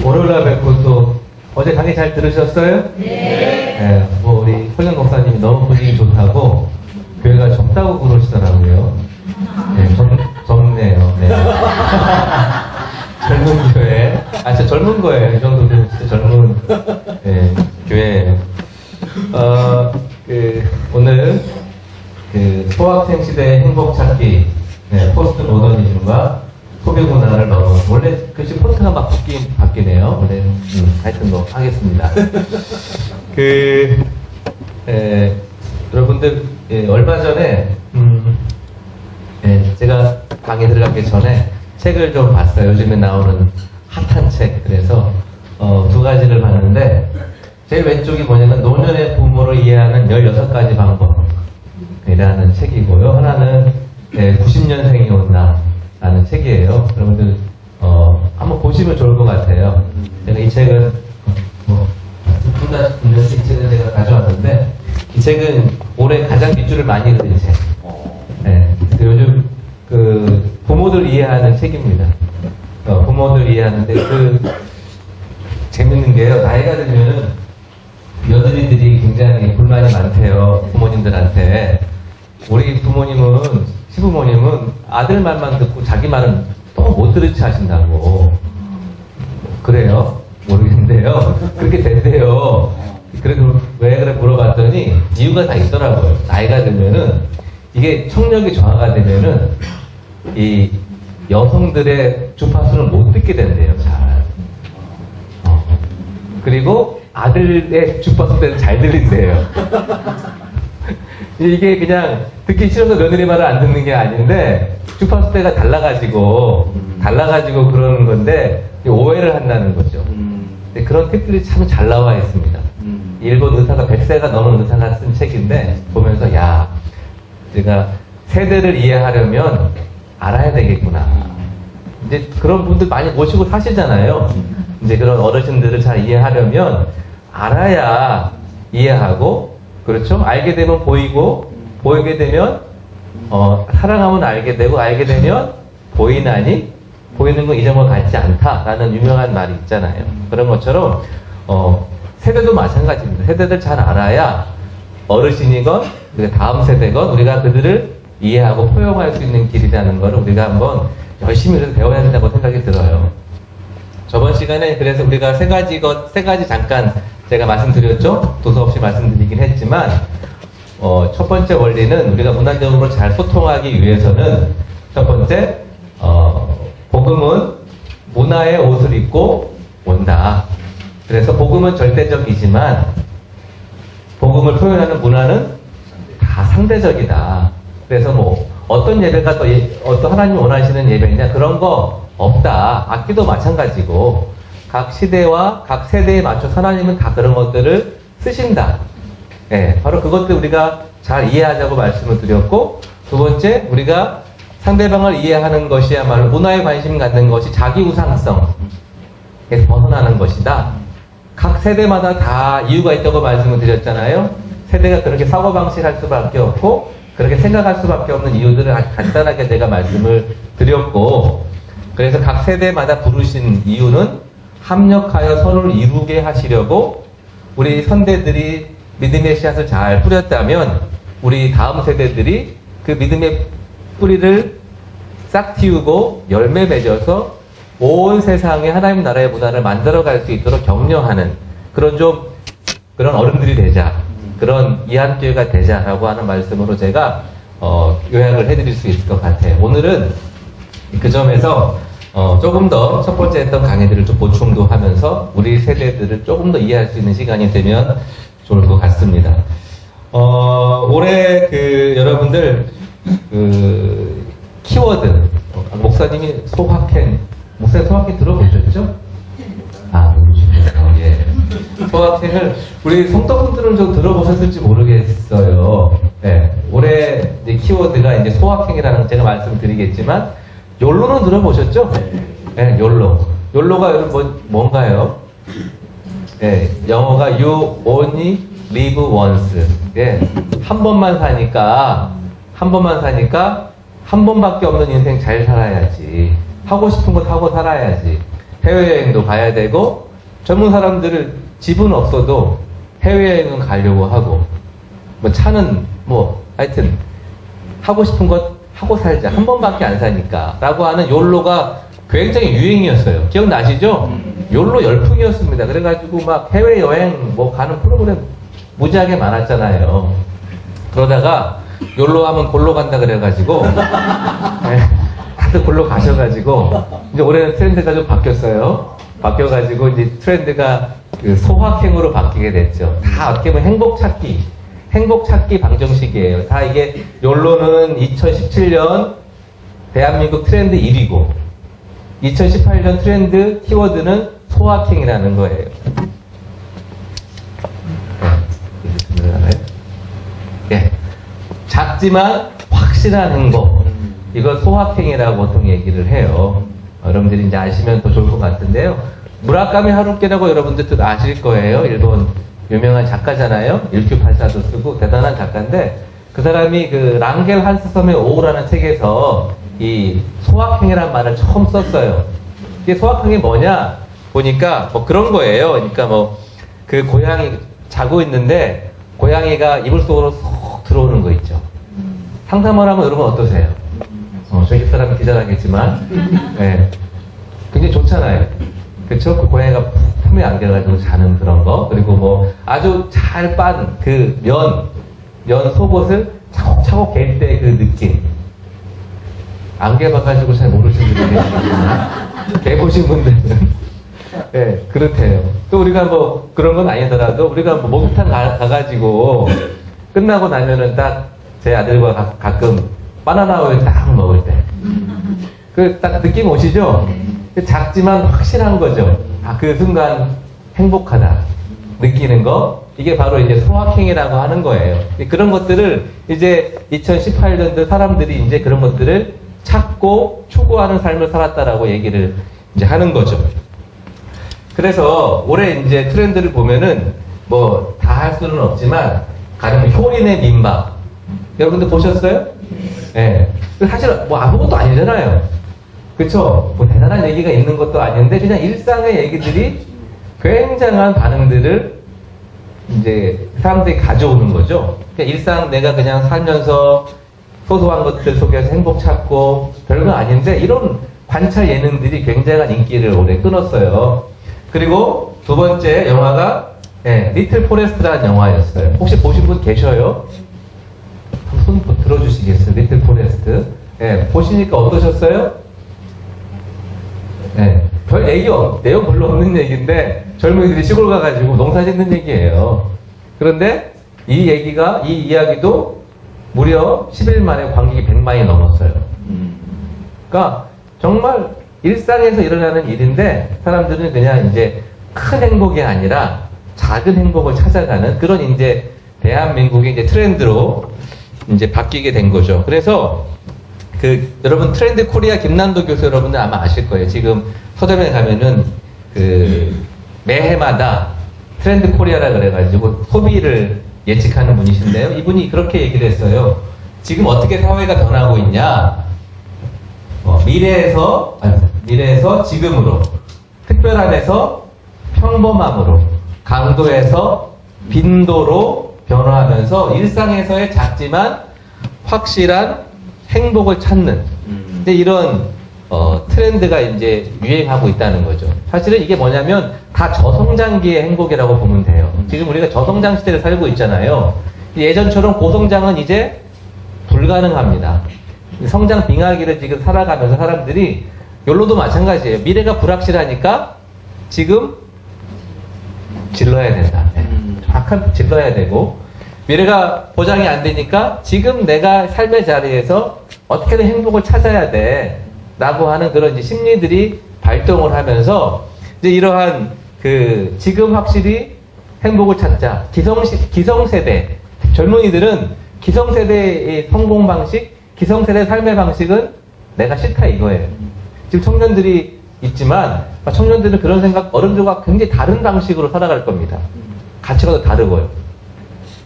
월요일날 뵙고 또 어제 강의 잘 들으셨어요? 네. 뭐 우리 설령 목사님이 너무 분위기 좋다고 교회가 젊다고 그러시더라고요. 네, 젊네요. 네. 젊은 교회. 아, 진짜 젊은 거예요. 이 정도면 진짜 젊은 네, 교회예요. 오늘 소학생 시대의 행복 찾기, 네, 포스트 모더니즘과 소비 문화를 넘어. 원래 글씨 폰트가 막 바뀌네요. 원래 하여튼 뭐 하겠습니다. 여러분들 얼마 전에 제가 강의 들어가기 전에 책을 좀 봤어요. 요즘에 나오는 핫한 책. 그래서 두 가지를 봤는데 제일 왼쪽이 뭐냐면 노년의 부모를 이해하는 16가지 방법이라는 책이고요. 하나는 90년생이 온다 라는 책이에요. 여러분들 한번 보시면 좋을 것 같아요. 제가 이 책은 이 책을 제가 가져왔는데 이 책은 올해 가장 뒷줄을 많이 그린 책. 네, 요즘 부모들 이해하는 책입니다. 부모들 이해하는데 재밌는 게요. 나이가 들면은 며느리들이 굉장히 불만이 많대요. 부모님들한테. 우리 부모님은, 시부모님은 아들 말만 듣고 자기 말은 또 못 들으치 하신다고. 그래요? 모르겠는데요. 그렇게 된대요. 그래도 왜 그래 물어봤더니 이유가 다 있더라고요. 나이가 들면은 이게 청력이 저하가 되면은 이 여성들의 주파수를 못 듣게 된대요. 잘. 그리고 아들의 주파수대로 잘 들린대요. 이게 그냥 듣기 싫어서 며느리 말을 안 듣는 게 아닌데 주파수대가 달라가지고 그러는 건데 오해를 한다는 거죠. 근데 그런 팁들이 참 잘 나와 있습니다. 일본 의사가 100세가 넘은 의사가 쓴 책인데 보면서 야, 제가 세대를 이해하려면 알아야 되겠구나. 이제 그런 분들 많이 모시고 사시잖아요. 이제 그런 어르신들을 잘 이해하려면 알아야 이해하고, 그렇죠? 알게 되면 보이고, 보이게 되면 사랑하면 알게 되고, 알게 되면 보이나니 보이는 건 잊어먹어 같지 않다라는 유명한 말이 있잖아요. 그런 것처럼 세대도 마찬가지입니다. 세대들 잘 알아야 어르신이건 다음 세대건 우리가 그들을 이해하고 포용할 수 있는 길이라는 걸 우리가 한번 열심히 배워야 된다고 생각이 들어요. 저번 시간에 그래서 우리가 세 가지 잠깐 제가 말씀드렸죠? 도서 없이 말씀드리긴 했지만 첫 번째 원리는 우리가 문화적으로 잘 소통하기 위해서는 첫 번째 복음은 문화의 옷을 입고 온다. 그래서 복음은 절대적이지만 복음을 표현하는 문화는 다 상대적이다. 그래서 뭐 어떤 예배가 또 어떤 하나님이 원하시는 예배냐 그런 거 없다. 악기도 마찬가지고 각 시대와 각 세대에 맞춰 하나님은 다 그런 것들을 쓰신다. 네, 바로 그것들 우리가 잘 이해하자고 말씀을 드렸고, 두 번째 우리가 상대방을 이해하는 것이야말로 문화에 관심 갖는 것이 자기 우상성에서 벗어나는 것이다. 각 세대마다 다 이유가 있다고 말씀을 드렸잖아요. 세대가 그렇게 사고방식 할 수밖에 없고 그렇게 생각할 수밖에 없는 이유들을 아주 간단하게 제가 말씀을 드렸고, 그래서 각 세대마다 부르신 이유는 합력하여 서로를 이루게 하시려고 우리 선대들이 믿음의 씨앗을 잘 뿌렸다면 우리 다음 세대들이 그 믿음의 뿌리를 싹 틔우고 열매 맺어서 온 세상에 하나님 나라의 문화를 만들어갈 수 있도록 격려하는 그런 어른들이 되자, 그런 이한교회가 되자라고 하는 말씀으로 제가 요약을 해드릴 수 있을 것 같아요. 오늘은 그 점에서 조금 더 첫 번째 했던 강의들을 좀 보충도 하면서 우리 세대들을 조금 더 이해할 수 있는 시간이 되면 좋을 것 같습니다. 올해 여러분들 키워드 목사님이 목사님 소확행 들어보셨죠? 아, 모르시네요. 예. 소확행을 우리 성도분들은 좀 들어보셨을지 모르겠어요. 예. 올해 이제 키워드가 이제 소확행이라는 제가 말씀드리겠지만 욜로는 들어보셨죠? 예, 욜로. 욜로가 여러분 뭔가요? 예, 영어가 You Only Live Once. 예, 한 번만 사니까 한 번밖에 없는 인생 잘 살아야지. 하고 싶은 거 하고 살아야지. 해외여행도 가야 되고, 젊은 사람들은 집은 없어도 해외여행은 가려고 하고, 뭐 차는 뭐 하여튼 하고 싶은 것 하고 살자. 한 번밖에 안 사니까. 라고 하는 욜로가 굉장히 유행이었어요. 기억나시죠? 욜로 열풍이었습니다. 그래가지고 막 해외여행 뭐 가는 프로그램 무지하게 많았잖아요. 그러다가 욜로 하면 골로 간다 그래가지고 네, 다들 골로 가셔가지고 이제 올해는 트렌드가 좀 바뀌었어요. 바뀌어가지고 이제 트렌드가 그 소확행으로 바뀌게 됐죠. 다 어떻게 보면 행복 찾기 방정식이에요. 다 이게 욜로는 2017년 대한민국 트렌드 1위고 2018년 트렌드 키워드는 소확행이라는 거예요. 예. 작지만 확실한 행복. 이걸 소확행이라고 보통 얘기를 해요. 여러분들이 이제 아시면 더 좋을 것 같은데요. 무라카미 하루키라고 여러분들도 아실 거예요. 일본 유명한 작가잖아요. 1984도 쓰고 대단한 작가인데 그 사람이 그 랑겔 한스섬의 오후라는 책에서 이 소확행이라는 말을 처음 썼어요. 이게 소확행이 뭐냐 보니까 뭐 그런 거예요. 그러니까 뭐 그 고양이 자고 있는데 고양이가 이불 속으로 쏙 들어오는 거 있죠. 상상을 하면 여러분 어떠세요? 저희 집사람은 기절하겠지만 네. 굉장히 좋잖아요. 그쵸? 그 고양이가 품에 안겨가지고 자는 그런 거. 그리고 뭐 아주 잘 빤 그 면 속옷을 차곡차곡 갤 때 그 느낌. 안 개봐가지고 잘 모르시는 분들이 계시구나. 개보신 분들은. 네, 그렇대요. 또 우리가 뭐 그런 건 아니더라도 우리가 뭐 목욕탕 가가지고 끝나고 나면은 딱 제 아들과 가끔 바나나 우유 딱 먹을 때. 그 딱 느낌 오시죠? 작지만 확실한 거죠. 아, 그 순간 행복하다. 느끼는 거. 이게 바로 이제 소확행이라고 하는 거예요. 그런 것들을 이제 2018년도 사람들이 이제 그런 것들을 찾고 추구하는 삶을 살았다라고 얘기를 이제 하는 거죠. 그래서 올해 이제 트렌드를 보면은 뭐 다 할 수는 없지만 가령 효린의 민박 여러분들 보셨어요? 예. 네. 사실 뭐 아무것도 아니잖아요. 그쵸? 뭐 대단한 얘기가 있는 것도 아닌데 그냥 일상의 얘기들이 굉장한 반응들을 이제 사람들이 가져오는 거죠. 그러니까 일상 내가 그냥 살면서 소소한 것들 속에서 행복 찾고 별거 아닌데 이런 관찰 예능들이 굉장한 인기를 올해 끊었어요. 그리고 두 번째 영화가 리틀 포레스트라는 영화였어요. 혹시 보신 분 계셔요? 손 들어주시겠어요? 리틀 포레스트. 보시니까 어떠셨어요? 별 내용 별로 없는 얘기인데 젊은이들이 시골 가가지고 농사 짓는 얘기예요. 그런데 이 이야기도 무려 10일 만에 관객이 100만이 넘었어요. 그러니까 정말 일상에서 일어나는 일인데 사람들은 그냥 이제 큰 행복이 아니라 작은 행복을 찾아가는 그런 이제 대한민국의 이제 트렌드로 이제 바뀌게 된 거죠. 그래서 여러분 트렌드 코리아 김남도 교수 여러분들 아마 아실 거예요. 지금 서점에 가면은 매해마다 트렌드 코리아라 그래가지고 소비를 예측하는 분이신데요. 이분이 그렇게 얘기를 했어요. 지금 어떻게 사회가 변하고 있냐? 미래에서 지금으로, 특별함에서 평범함으로, 강도에서 빈도로 변화하면서 일상에서의 작지만 확실한 행복을 찾는 근데 이런 트렌드가 이제 유행하고 있다는 거죠. 사실은 이게 뭐냐면 다 저성장기의 행복이라고 보면 돼요. 지금 우리가 저성장 시대를 살고 있잖아요. 예전처럼 고성장은 이제 불가능합니다. 성장 빙하기를 지금 살아가면서 사람들이 욜로도 마찬가지예요. 미래가 불확실하니까 지금 질러야 된다. 정확한 질러야 되고 미래가 보장이 안 되니까 지금 내가 삶의 자리에서 어떻게든 행복을 찾아야 돼 라고 하는 그런 이제 심리들이 발동을 하면서 이제 이러한 지금 확실히 행복을 찾자 기성세대 젊은이들은 기성세대의 성공 방식 기성세대 삶의 방식은 내가 싫다 이거예요. 지금 청년들이 있지만 청년들은 그런 생각 어른들과 굉장히 다른 방식으로 살아갈 겁니다. 가치관도 다르고요.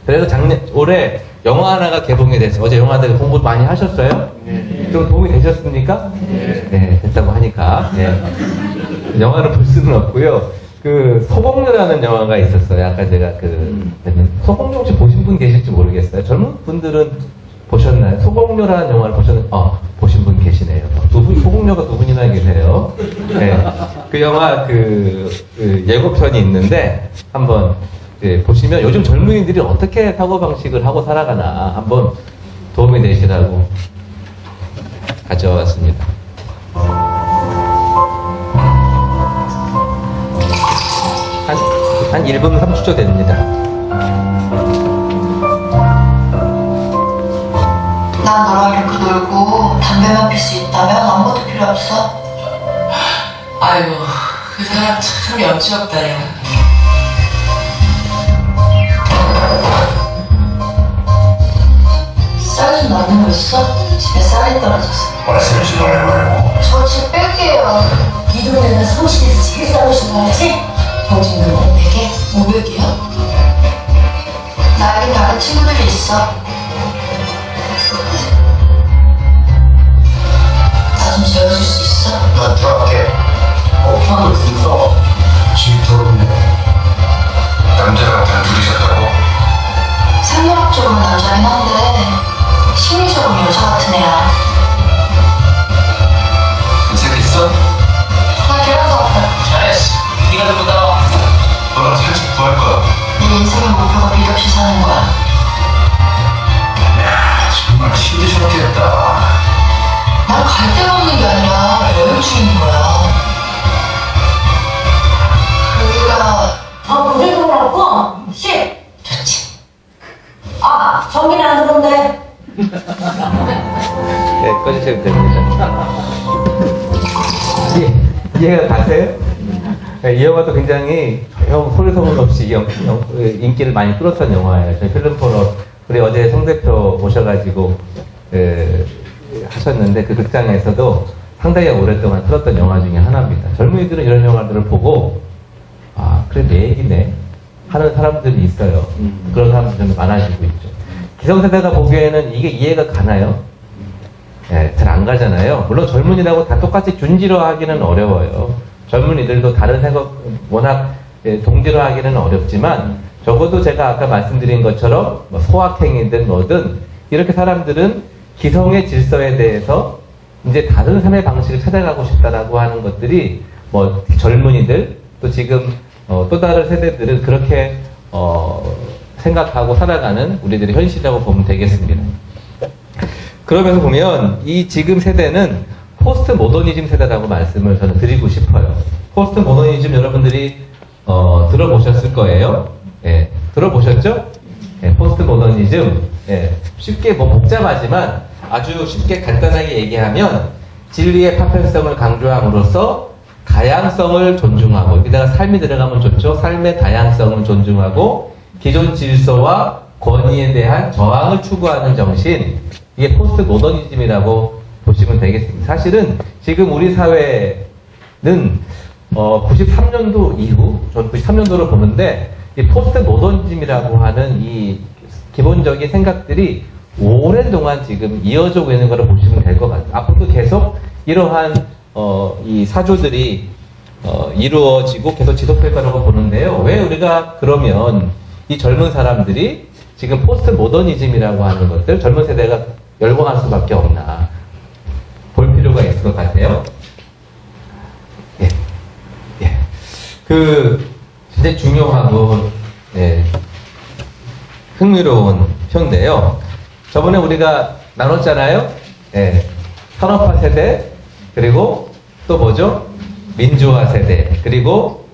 그래서 올해 영화 하나가 개봉이 됐어요. 어제 영화들 공부 많이 하셨어요? 네. 좀 도움이 되셨습니까? 네. 네, 됐다고 하니까. 네. 영화를 볼 수는 없고요. 그 소공녀라는 영화가 있었어요. 아까 제가 소공녀 혹시 보신 분 계실지 모르겠어요. 젊은 분들은 보셨나요? 소공녀라는 영화를 보신 분 계시네요. 소공녀가 두 분이나 계세요. 네. 그 영화 예고편이 있는데 한번 보시면 요즘 젊은이들이 어떻게 사고방식을 하고 살아가나 한번 도움이 되시라고 가져왔습니다. 한 1분 30초 됩니다. 난 너랑 이렇게 놀고 담배만 필 수 있다면 아무것도 필요 없어. 아이고, 그 사람 참 염치 없다, 야. 쌀 좀 남는 거 있어? 집에 쌀이 떨어져서. 말씀을 좀 말해봐요. 저 집 뺄게요. 이 동네는 성실해서 제일 싸우신 거지? 정신도 500에? 500이요? 나에겐 다른 친구들이 있어. 나 좀 재워줄 수 있어? 난 들어갈게. 편을 들어. 집이 더럽네. 남자랑 단둘이셨다고? 생물학적으로 남자긴 한데 심리적으로 여자 같은 애야. 괜찮겠어? 나 걔랑 같아. 잘했어. 네가 좀 따라와. 너랑 살집 구할 거야. 내 인생의 목표가 빚 없이 사는 거야. 야, 정말 힘드셨겠다. 난 갈 데가 없는 게 아니라 여행 중인 거야. 우리가 고생도 하고 10. 좋지. 전기는 안 들어온대. 네, 꺼주셔도 됩니다. 이해가 가세요? 네, 이 영화도 굉장히 소리 소문 없이 인기를 많이 끌었던 영화예요. 저희 필름 포럼 우리 어제 송 대표 모셔가지고 하셨는데 그 극장에서도 상당히 오랫동안 틀었던 영화 중에 하나입니다. 젊은이들은 이런 영화들을 보고 그래 내 얘기네 하는 사람들이 있어요. 그런 사람들이 좀 많아지고 있죠. 기성세대가 보기에는 이게 이해가 가나요? 네, 잘 안 가잖아요. 물론 젊은이라고 다 똑같이 준지로하기는 어려워요. 젊은이들도 다른 생각 워낙 동지로하기는 어렵지만 적어도 제가 아까 말씀드린 것처럼 뭐 소확행이든 뭐든 이렇게 사람들은 기성의 질서에 대해서 이제 다른 삶의 방식을 찾아가고 싶다라고 하는 것들이 뭐 젊은이들 또 지금 또 다른 세대들은 그렇게 생각하고 살아가는 우리들의 현실이라고 보면 되겠습니다. 그러면서 보면 이 지금 세대는 포스트 모더니즘 세대라고 말씀을 저는 드리고 싶어요. 포스트 모더니즘 여러분들이 들어보셨을 거예요. 예, 들어보셨죠? 예, 포스트 모더니즘 예, 쉽게 뭐 복잡하지만 아주 쉽게 간단하게 얘기하면 진리의 파편성을 강조함으로써 다양성을 존중하고 여기다가 삶이 들어가면 좋죠. 삶의 다양성을 존중하고 기존 질서와 권위에 대한 저항을 추구하는 정신 이게 포스트 모더니즘이라고 보시면 되겠습니다. 사실은 지금 우리 사회는 93년도 이후 전 93년도를 보는데 이 포스트 모더니즘이라고 하는 이 기본적인 생각들이 오랜 동안 지금 이어져 오고 있는 거를 보시면 될 것 같아요. 앞으로도 계속 이러한 이 사조들이 이루어지고 계속 지속될 거라고 보는데요. 왜 우리가 그러면 이 젊은 사람들이 지금 포스트 모더니즘이라고 하는 것들 젊은 세대가 열광할 수밖에 없나 볼 필요가 있을 것 같아요. 예, 예. 굉장히 중요하고 흥미로운 표인데요. 저번에 우리가 나눴잖아요. 예, 산업화 세대 그리고 또 뭐죠? 민주화 세대 그리고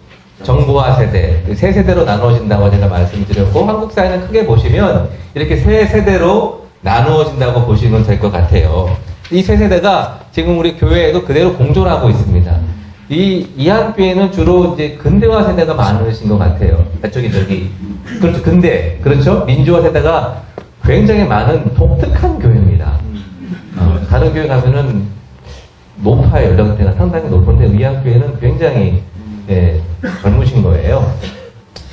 정부화 세대 세 세대로 나누어진다고 제가 말씀드렸고 한국 사회는 크게 보시면 이렇게 세 세대로 나누어진다고 보시면 될 것 같아요. 이 세 세대가 지금 우리 교회에도 그대로 공존하고 있습니다. 이 학교에는 주로 이제 근대화 세대가 많으신 것 같아요. 그렇죠. 근대 그렇죠. 민주화 세대가 굉장히 많은 독특한 교회입니다. 다른 교회 가면은 높아요. 연령대가 상당히 높은데 이 학교에는 굉장히 젊으신 거예요.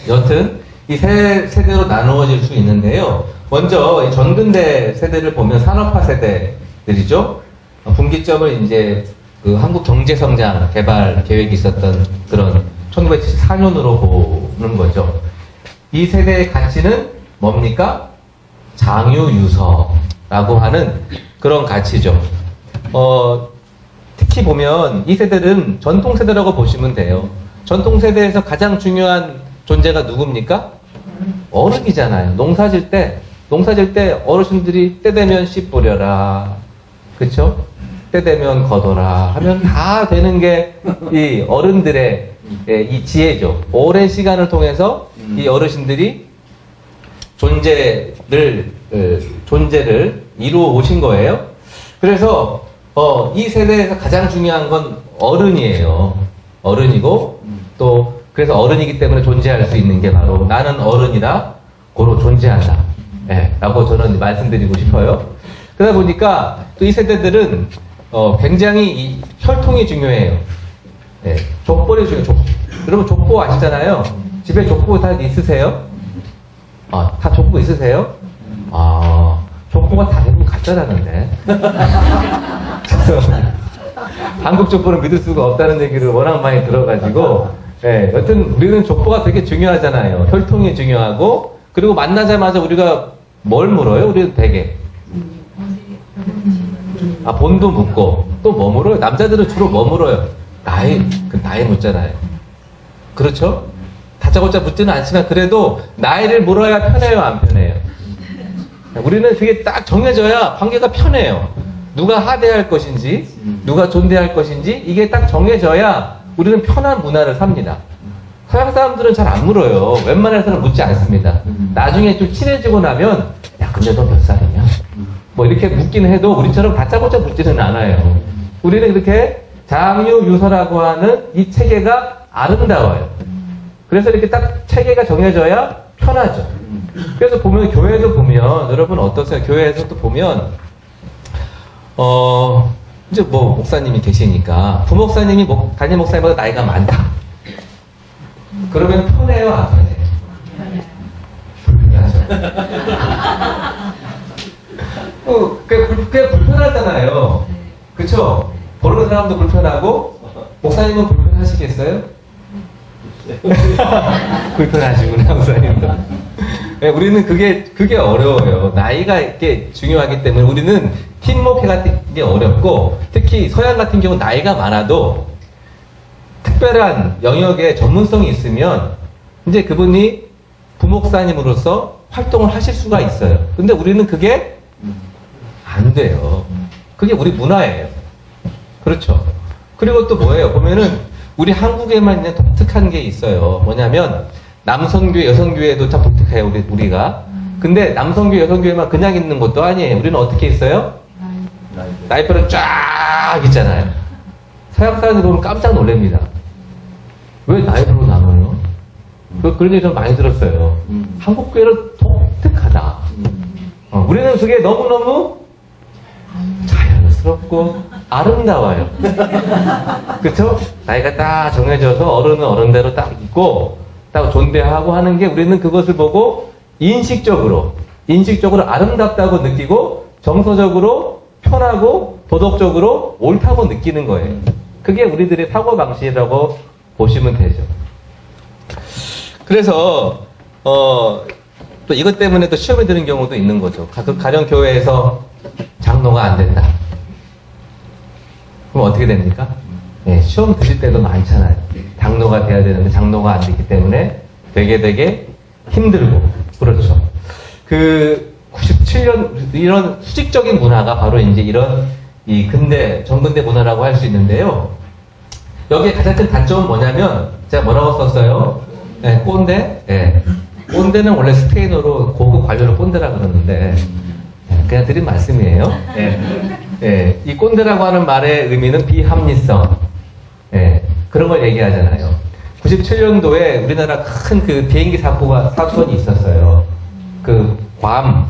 여튼 이 세 세대로 나누어질 수 있는데요. 먼저 이 전근대 세대를 보면 산업화 세대들이죠. 분기점을 이제 그 한국 경제성장 개발 계획이 있었던 그런 1974년으로 보는 거죠. 이 세대의 가치는 뭡니까? 장유유서라고 하는 그런 가치죠. 특히 보면 이 세대는 전통세대라고 보시면 돼요. 전통세대에서 가장 중요한 존재가 누굽니까? 어른이잖아요. 농사질 때 어르신들이 때 되면 씨 뿌려라. 그쵸? 때 되면 걷어라. 하면 다 되는 게 이 어른들의 이 지혜죠. 오랜 시간을 통해서 이 어르신들이 존재를 이루어 오신 거예요. 그래서 이 세대에서 가장 중요한 건 어른이에요. 어른이고 또 그래서 어른이기 때문에 존재할 수 있는 게 바로 나는 어른이라 고로 존재한다. 라고 저는 말씀드리고 싶어요. 그러다 보니까 또 이 세대들은 굉장히 이 혈통이 중요해요. 족보를 중요해요. 여러분 족보 아시잖아요. 집에 족보 다 있으세요? 다 족보 있으세요? 족보가 다 대부분 가짜라는데. 한국 족보를 믿을 수가 없다는 얘기를 워낙 많이 들어가지고, 여튼 우리는 족보가 되게 중요하잖아요. 혈통이 중요하고, 그리고 만나자마자 우리가 뭘 물어요? 우리는 되게. 본도 묻고, 또 뭐 물어요? 남자들은 주로 뭐 물어요? 나이 묻잖아요. 그렇죠? 다짜고짜 묻지는 않지만 그래도 나이를 물어야 편해요, 안 편해요? 우리는 그게 딱 정해져야 관계가 편해요. 누가 하대할 것인지, 누가 존대할 것인지, 이게 딱 정해져야 우리는 편한 문화를 삽니다. 서양 사람들은 잘 안 물어요. 웬만해서는 묻지 않습니다. 나중에 좀 친해지고 나면, 야, 근데 너 몇 살이냐? 뭐 이렇게 묻기는 해도 우리처럼 다짜고짜 묻지는 않아요. 우리는 이렇게 장유유서라고 하는 이 체계가 아름다워요. 그래서 이렇게 딱 체계가 정해져야 편하죠. 그래서 보면 교회도 보면 여러분 어떠세요? 교회에서도 보면 이제 뭐 목사님이 계시니까 부목사님이 담임 목사님보다 나이가 많다. 그러면 편해요, 안 편해요? 불편하죠. 꽤 불편하잖아요. 그쵸? 보는 사람도 불편하고 목사님은 불편하시겠어요? 불편하시구나, 목사님도. 우리는 그게 어려워요. 나이가 이게 중요하기 때문에 우리는 팀워크 같은 게 어렵고, 특히 서양 같은 경우는 나이가 많아도 특별한 영역에 전문성이 있으면 이제 그분이 부목사님으로서 활동을 하실 수가 있어요. 근데 우리는 그게 안 돼요. 그게 우리 문화예요. 그렇죠. 그리고 또 뭐예요? 보면은 우리 한국에만 있는 독특한 게 있어요. 뭐냐면 남성교회, 여성교회도 참 독특해요. 우리가. 근데 남성교회, 여성교회만 그냥 있는 것도 아니에요. 우리는 어떻게 있어요? 나이프는 쫙 있잖아요. 서양 사람들 보면 깜짝 놀랍니다. 왜 나이프로 나눠요? 그런 얘기 좀 많이 들었어요. 한국 교회는 독특하다. 우리는 그게 너무너무 자연스럽고 아름다워요. 그쵸? 나이가 딱 정해져서 어른은 어른대로 딱 있고 딱 존대하고 하는 게 우리는 그것을 보고 인식적으로 아름답다고 느끼고 정서적으로 편하고 도덕적으로 옳다고 느끼는 거예요. 그게 우리들의 사고방식이라고 보시면 되죠. 그래서 또 이것 때문에 또 시험에 드는 경우도 있는 거죠. 가정교회에서 장로가 안 된다. 그럼 어떻게 됩니까? 시험 드실 때도 많잖아요. 장로가 돼야 되는데 장로가 안 되기 때문에 되게 힘들고. 그렇죠. 97년 이런 수직적인 문화가 바로 이제 이런 이 정근대 문화라고 할 수 있는데요. 여기에 가장 큰 단점은 뭐냐면 제가 뭐라고 썼어요? 꼰대? 꼰대는 원래 스페인어로 고급 관료를 꼰대라 그러는데 그냥 드린 말씀이에요. 이 꼰대라고 하는 말의 의미는 비합리성. 그런 걸 얘기하잖아요. 97년도에 우리나라 큰 그 비행기 사건이 있었어요. 그 괌,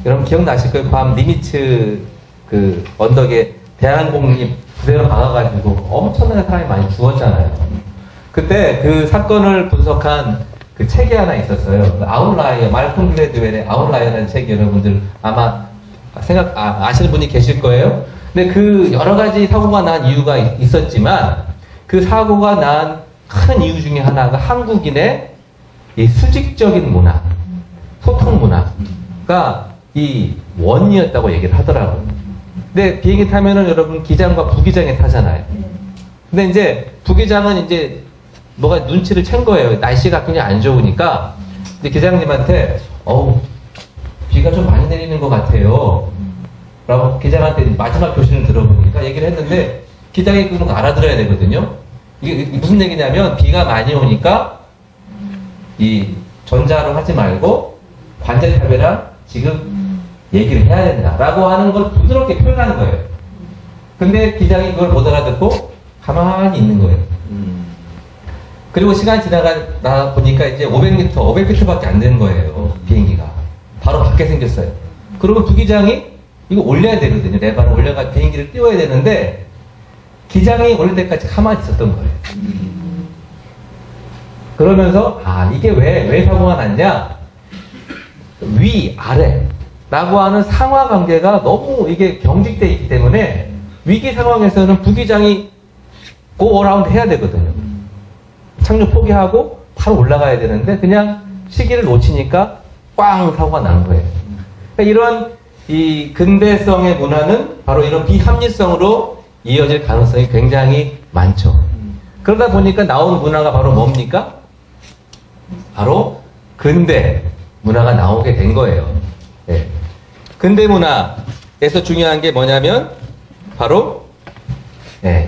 여러분 기억나실 거예요? 괌 니미츠 그 언덕에 대한항공이 부대가 박아가지고 엄청나게 사람이 많이 죽었잖아요. 그때 그 사건을 분석한 그 책이 하나 있었어요. 아웃라이어, 말콤 글래드웰의 아웃라이어라는 책이 여러분들 아마 아시는 분이 계실 거예요. 근데 그 여러 가지 사고가 난 이유가 있었지만 그 사고가 난 큰 이유 중에 하나가 한국인의 이 수직적인 문화, 소통 문화가 이 원이었다고 얘기를 하더라고요. 근데 비행기 타면은 여러분 기장과 부기장에 타잖아요. 근데 이제 부기장은 이제 뭐가 눈치를 챈 거예요. 날씨가 굉장히 안 좋으니까. 근데 기장님한테 비가 좀 많이 내리는 것 같아요. 라고 기장한테 마지막 교신을 들어보니까 얘기를 했는데 기장이 그런 거 알아들어야 되거든요. 이게 무슨 얘기냐면 비가 많이 오니까 이 전자로 하지 말고 관제탑이랑 지금 얘기를 해야 된다라고 하는 걸 부드럽게 표현하는 거예요. 근데 기장이 그걸 못 알아듣고 가만히 있는 거예요. 그리고 시간이 지나가다 보니까 이제 500m밖에 안 되는 거예요. 비행기가. 바로 밖에 생겼어요. 그러면 부기장이 이거 올려야 되거든요. 레바를 올려가 비행기를 띄워야 되는데 기장이 올릴 때까지 가만히 있었던 거예요. 그러면서 이게 왜 사고가 났냐? 위, 아래 라고 하는 상하 관계가 너무 이게 경직되어 있기 때문에 위기 상황에서는 부기장이 고 어라운드 해야 되거든요. 착륙 포기하고 바로 올라가야 되는데 그냥 시기를 놓치니까 꽝 사고가 난 거예요. 그러니까 이런 이 근대성의 문화는 바로 이런 비합리성으로 이어질 가능성이 굉장히 많죠. 그러다 보니까 나온 문화가 바로 뭡니까? 바로 근대 문화가 나오게 된 거예요. 네. 근대 문화에서 중요한 게 뭐냐면 바로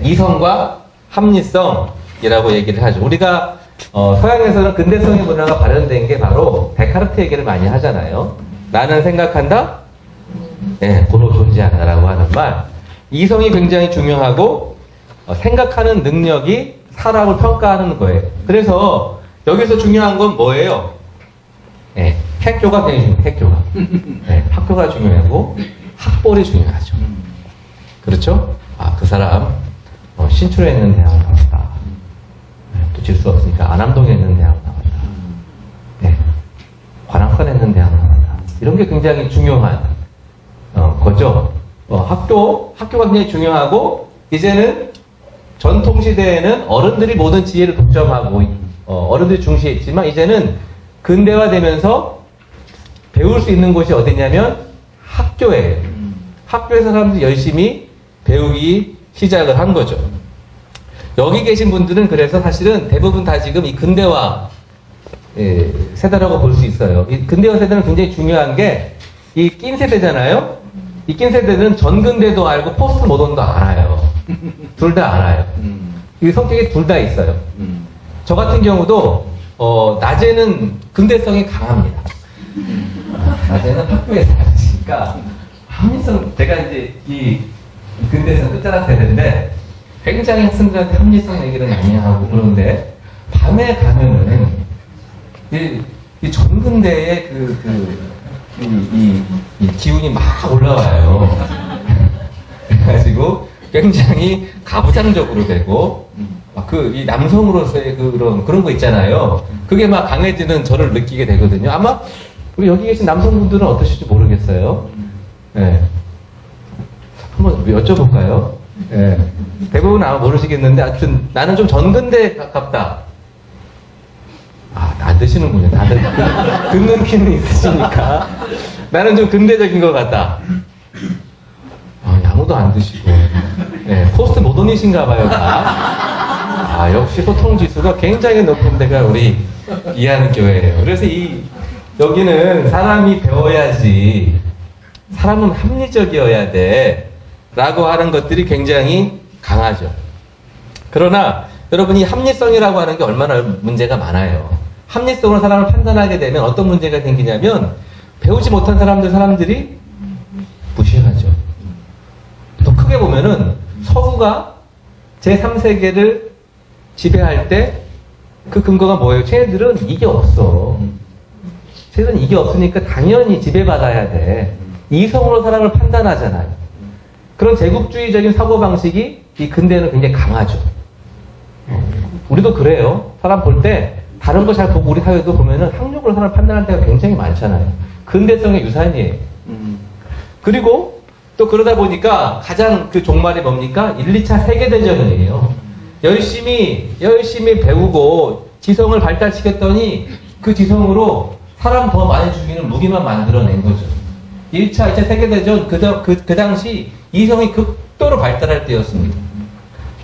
이성과 합리성이라고 얘기를 하죠. 우리가 서양에서는 근대성의 문화가 발현된 게 바로 데카르트 얘기를 많이 하잖아요. 나는 생각한다? 고로 존재한다라고 하는 말. 이성이 굉장히 중요하고 생각하는 능력이 사람을 평가하는 거예요. 그래서 여기서 중요한 건 뭐예요? 학교가 굉장히 중요해요. 학교가. 학교가 중요하고 학벌이 중요하죠. 그렇죠? 그 사람 신촌에 있는 대학을 나왔다. 또 질 수 없으니까 안암동에 있는 대학을 나왔다. 관악산에 있는 대학을 나왔다. 이런 게 굉장히 중요한 거죠. 학교가 굉장히 중요하고 이제는 전통시대에는 어른들이 모든 지혜를 독점하고 어른들이 중시했지만 이제는 근대화되면서 배울 수 있는 곳이 어디냐면 학교예요. 학교에서 사람들이 열심히 배우기 시작을 한 거죠. 여기 계신 분들은 그래서 사실은 대부분 다 지금 이 근대화 세대라고 볼 수 있어요. 이 근대화 세대는 굉장히 중요한 게 이 낀 세대잖아요. 이 낀 세대는 전근대도 알고 포스트 모던도 알아요. 둘 다 알아요. 이 성격이 둘 다 있어요. 저 같은 경우도 낮에는 근대성이 강합니다. 낮에는 학교에 살았으니까 합리성, 제가 이제 이 근대성 끝자락 세대인데 굉장히 학생들한테 합리성 얘기를 많이 하고 그러는데 밤에 가면은 이 전근대의 이 기운이 막 올라와요. 그래가지고 굉장히 가부장적으로 되고 이 남성으로서의 그런 거 있잖아요. 그게 막 강해지는 저를 느끼게 되거든요. 아마 우리 여기 계신 남성분들은 어떠실지 모르겠어요. 한번 여쭤볼까요? 대부분 아마 모르시겠는데 하여튼 나는 좀 전근대에 가깝다. 안 드시는군요. 다들 듣는 귀는 있으시니까 나는 좀 근대적인 것 같다. 아무도 안 드시고 포스트 모던이신가 봐요. 다. 역시 소통 지수가 굉장히 높은 데가 우리 이한교회예요. 그래서 여기는 사람이 배워야지, 사람은 합리적이어야 돼 라고 하는 것들이 굉장히 강하죠. 그러나 여러분 이 합리성이라고 하는 게 얼마나 문제가 많아요. 합리성으로 사람을 판단하게 되면 어떤 문제가 생기냐면 배우지 못한 사람들이 무시하죠. 더 크게 보면은 서구가 제3세계를 지배할 때 그 근거가 뭐예요? 쟤네들은 이게 없어. 쟤네들은 이게 없으니까 당연히 지배받아야 돼. 이성으로 사람을 판단하잖아요. 그런 제국주의적인 사고방식이 이 근대에는 굉장히 강하죠. 우리도 그래요. 사람 볼 때 다른 거 잘 보고 우리 사회도 보면은 학력으로 사람을 판단할 때가 굉장히 많잖아요. 근대성의 유산이에요. 그리고 또 그러다 보니까 가장 그 종말이 뭡니까? 1, 2차 세계대전이에요. 열심히 배우고 지성을 발달시켰더니 그 지성으로 사람 더 많이 죽이는 무기만 만들어낸 거죠. 1차, 2차 세계대전 그 당시 이성이 극도로 발달할 때였습니다.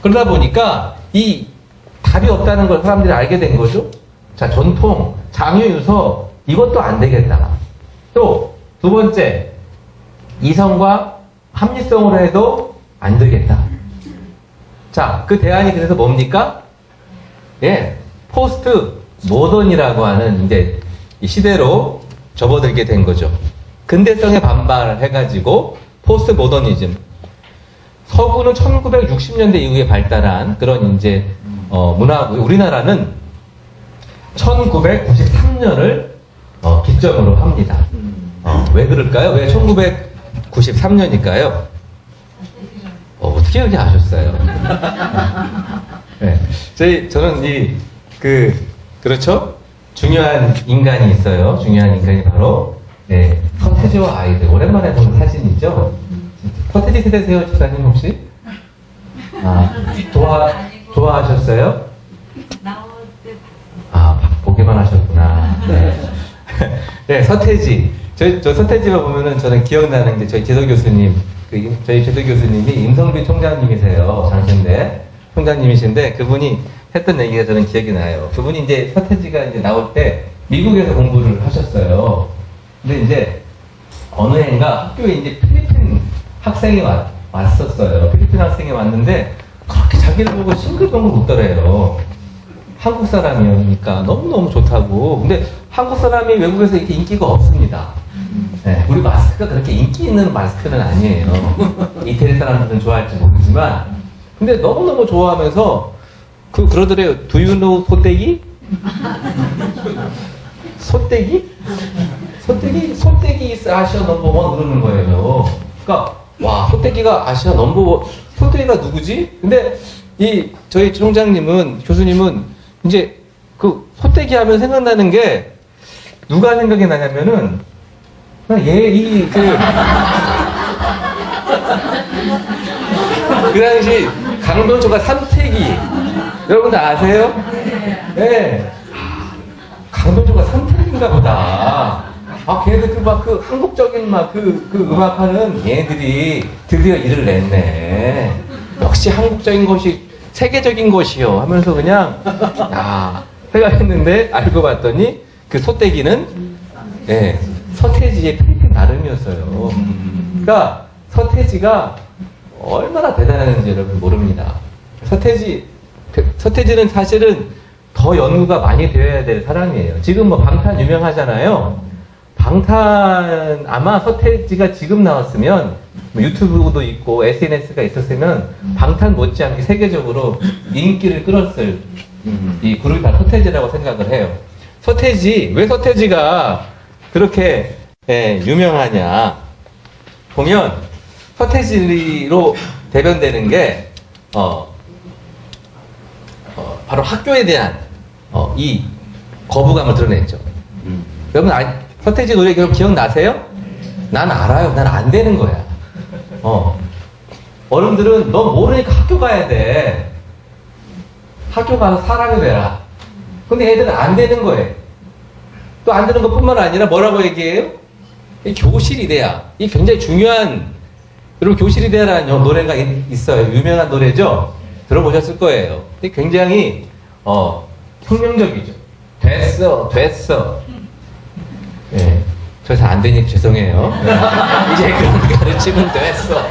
그러다 보니까 이 답이 없다는 걸 사람들이 알게 된 거죠. 자, 전통, 장유유서 이것도 안 되겠다. 또 두 번째, 이성과 합리성으로 해도 안 되겠다. 자, 그 대안이 그래서 뭡니까? 예, 포스트 모던이라고 하는 이제 이 시대로 접어들게 된 거죠. 근대성에 반발을 해가지고 포스트 모더니즘. 서구는 1960년대 이후에 발달한 그런 이제 문화고, 우리나라는 1993년을 기점으로 합니다. 왜 그럴까요? 왜 1993년일까요? 어떻게 그렇게 아셨어요? 네. 저는 그렇죠? 중요한 인간이 있어요. 중요한 인간이 바로, 네, 서태지와 아이들. 오랜만에 본 사진이죠? 서태지 세대세요, 집사님 혹시? 좋아하셨어요? 보기만 하셨구나. 네. 네, 서태지. 저 서태지만 보면은 저는 기억나는 게 저희 제도 교수님, 저희 제도 교수님이 임성빈 총장님이세요. 장신대 총장님이신데 그분이 했던 얘기가 저는 기억이 나요. 그분이 이제 서태지가 이제 나올 때 미국에서 공부를 하셨어요. 근데 이제 어느 해인가 학교에 이제 필리핀 학생이 왔었어요. 필리핀 학생이 왔는데 그렇게 자기를 보고 싱글벙글 웃더래요. 한국 사람이니까 너무너무 좋다고. 근데 한국 사람이 외국에서 이렇게 인기가 없습니다. 네, 우리 마스크가 그렇게 인기 있는 마스크는 아니에요. 이태리 사람들은 좋아할지 모르지만. 근데 너무너무 좋아하면서 그러더래요. Do you know 소떼기? 소떼기? 소떼기 is 아시아 넘버원 그러는 거예요. 그러니까 와, 소떼기가 아시아 넘버원. 소떼기가 누구지? 근데 저희 총장님은, 교수님은 이제 그 소떼기 하면 생각나는 게 누가 생각이 나냐면은 그 당시 강도조가 삼태기 여러분들 아세요? 네. 강도조가 삼태기인가 보다. 걔네들 그 한국적인 그 음악하는 얘네들이 드디어 일을 냈네. 역시 한국적인 것이 세계적인 것이요 하면서 그냥 생각했는데 알고 봤더니 그 소떼기는 서태지의 필리핀 발음이었어요. 그러니까 서태지가 얼마나 대단했는지 여러분 모릅니다. 서태지는 사실은 더 연구가 많이 되어야 될 사람이에요. 지금 뭐 방탄 유명하잖아요. 방탄 아마 서태지가 지금 나왔으면 유튜브도 있고 SNS가 있었으면 방탄 못지않게 세계적으로 인기를 끌었을 이 그룹이 다 서태지라고 생각을 해요. 왜 서태지가 그렇게 유명하냐 보면 서태지로 대변되는 게 바로 학교에 대한 이 거부감을 드러냈죠. 여러분 서태지 노래 기억나세요? 난 알아요. 난 안 되는 거야. 어른들은 너 모르니까 학교 가야 돼. 학교 가서 사람이 되라. 근데 애들은 안 되는 거예요. 또 안 되는 것뿐만 아니라 뭐라고 얘기해요? 이 교실이대야. 이 굉장히 중요한, 여러분 교실이대야라는 노래가 있어요. 유명한 노래죠? 들어보셨을 거예요. 굉장히 혁명적이죠. 됐어. 네. 저에서 안 되니까 죄송해요. 이제 그런 가르치면 됐어.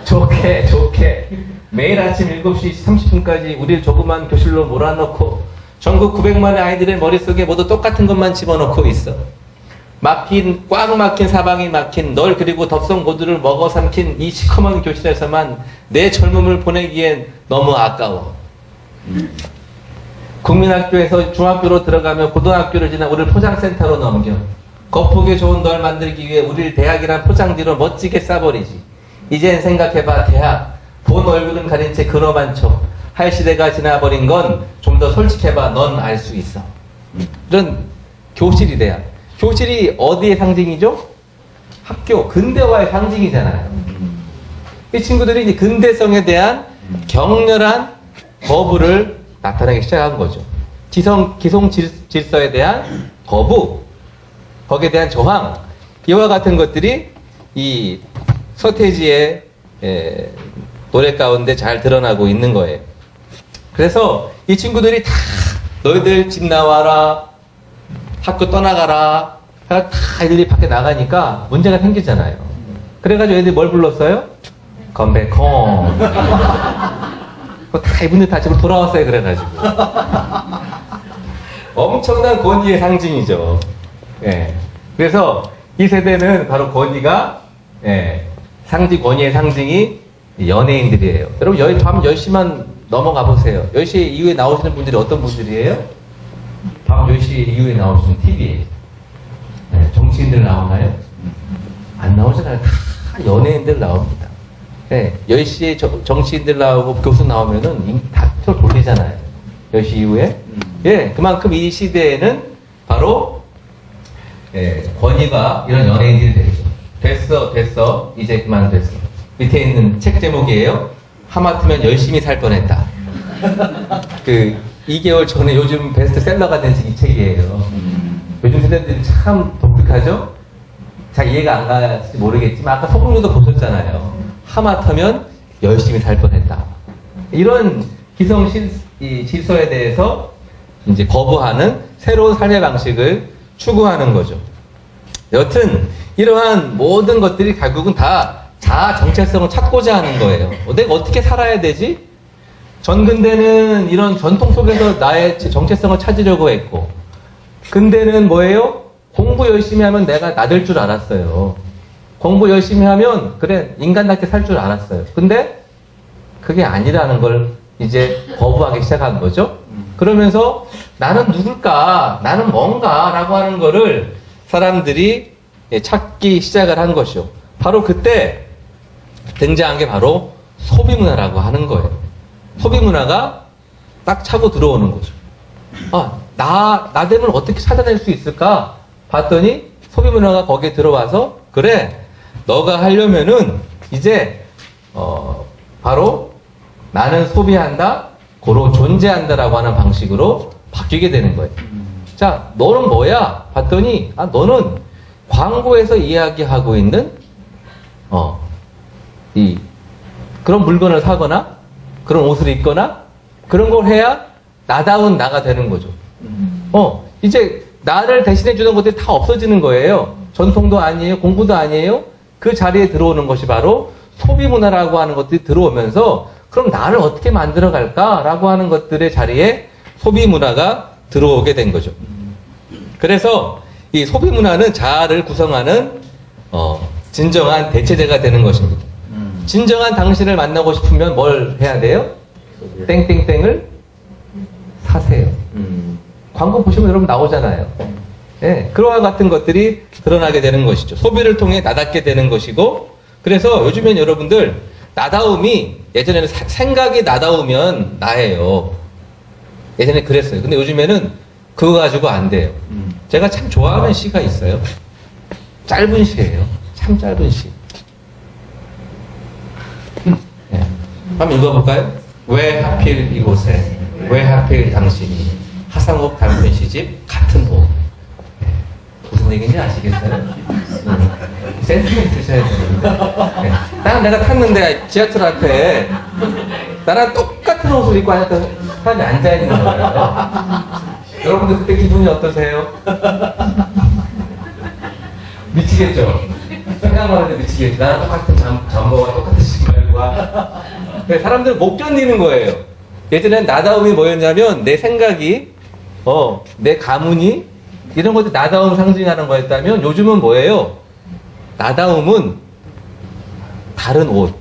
좋게. 매일 아침 7시 30분까지 우리를 조그만 교실로 몰아넣고 전국 900만의 아이들의 머릿속에 모두 똑같은 것만 집어넣고 있어. 꽉 막힌 사방이 막힌 널 그리고 덥석 모두를 먹어 삼킨 이 시커먼 교실에서만 내 젊음을 보내기엔 너무 아까워. 국민학교에서 중학교로 들어가며 고등학교를 지나 우리를 포장센터로 넘겨. 겉보기 좋은 널 만들기 위해 우리를 대학이란 포장지로 멋지게 싸버리지. 이젠 생각해봐. 대학. 본 얼굴은 가린 채 근엄한 척. 할 시대가 지나버린 건 좀 더 솔직해봐. 넌 알 수 있어. 이런 교실이 돼야. 교실이 어디의 상징이죠? 학교, 근대화의 상징이잖아요. 이 친구들이 이제 근대성에 대한 격렬한 거부를 나타내기 시작한 거죠. 기성 질서에 대한 거부, 거기에 대한 저항, 이와 같은 것들이 이 서태지의 노래 가운데 잘 드러나고 있는 거예요. 그래서 이 친구들이 다 너희들 집 나와라, 학교 떠나가라, 다 애들이 밖에 나가니까 문제가 생기잖아요. 그래가지고 애들이 뭘 불렀어요? Come back home. 다 이분들 다 집으로 돌아왔어요. 그래가지고 엄청난 권위의 상징이죠. 예. 그래서 이 세대는 바로 권위가 권위의 상징이 연예인들이에요. 여러분 밤 10시만 넘어가 보세요. 10시 이후에 나오시는 분들이 어떤 분들이에요? 밤 10시 이후에 나오시는 TV에 정치인들 나오나요? 안 나오잖아요. 다 연예인들 나옵니다. 10시에 정치인들 나오고 교수 나오면은 다 돌리잖아요. 10시 이후에. 그만큼 이 시대에는 바로 권위가 이런 연예인들이 되죠. 됐어. 이제 그만 됐어. 밑에 있는 책 제목이에요. 하마터면 열심히 살 뻔했다. 2개월 전에 요즘 베스트셀러가 된 이 책이에요. 요즘 세대들이 참 독특하죠? 잘 이해가 안 갈지 모르겠지만 아까 소금류도 보셨잖아요. 하마터면 열심히 살 뻔했다. 이런 기성 질서에 대해서 이제 거부하는 새로운 삶의 방식을 추구하는 거죠. 여튼 이러한 모든 것들이 결국은 다 자아 정체성을 찾고자 하는 거예요. 내가 어떻게 살아야 되지? 전근대는 이런 전통 속에서 나의 정체성을 찾으려고 했고, 근대는 뭐예요? 공부 열심히 하면 내가 나될 줄 알았어요. 공부 열심히 하면 그래 인간답게 살 줄 알았어요. 근데 그게 아니라는 걸 이제 거부하기 시작한 거죠. 그러면서 나는 누굴까? 나는 뭔가? 라고 하는 거를 사람들이 찾기 시작을 한 것이요. 바로 그때 등장한 게 바로 소비문화라고 하는 거예요. 소비문화가 딱 차고 들어오는 거죠. 나 되면 어떻게 찾아낼 수 있을까? 봤더니 소비문화가 거기에 들어와서 그래 너가 하려면은 이제 바로 나는 소비한다, 고로 존재한다라고 하는 방식으로 바뀌게 되는 거예요. 자, 너는 뭐야? 봤더니 너는 광고에서 이야기하고 있는 그런 물건을 사거나 그런 옷을 입거나 그런 걸 해야 나다운 나가 되는 거죠. 이제 나를 대신해 주는 것들이 다 없어지는 거예요. 전통도 아니에요, 공부도 아니에요. 그 자리에 들어오는 것이 바로 소비문화라고 하는 것들이 들어오면서 그럼 나를 어떻게 만들어 갈까라고 하는 것들의 자리에 소비문화가 들어오게 된 거죠. 그래서 이 소비문화는 자아를 구성하는 진정한 대체제가 되는 것입니다. 진정한 당신을 만나고 싶으면 뭘 해야 돼요? 땡땡땡을 사세요. 광고 보시면 여러분 나오잖아요. 그러한 같은 것들이 드러나게 되는 것이죠. 소비를 통해 나답게 되는 것이고, 그래서 요즘엔 여러분들 나다움이 예전에는 생각이 나다우면 나예요. 예전에 그랬어요. 근데 요즘에는 그거 가지고 안 돼요. 제가 참 좋아하는 시가 있어요. 짧은 시예요. 참 짧은 시. 한번 읽어볼까요? 왜 하필 이곳에, 왜 하필 당신이, 하상욱 단편 시집 같은 옷. 무슨 얘기인지 아시겠어요? 센스 있으셔야 되는데. 나는 내가 탔는데 지하철 앞에 나랑 똑같은 옷을 입고 앉았던 사람이 앉아있는 거예요. 여러분들 그때 기분이 어떠세요? 미치겠죠? 생각만 해도 미치겠죠? 나랑 똑같은 잠바와 똑같은 신발과. 사람들은 못 견디는 거예요. 예전엔 나다움이 뭐였냐면 내 생각이 내 가문이 이런 것들 나다움 상징하는 거였다면 요즘은 뭐예요? 나다움은 다른 옷,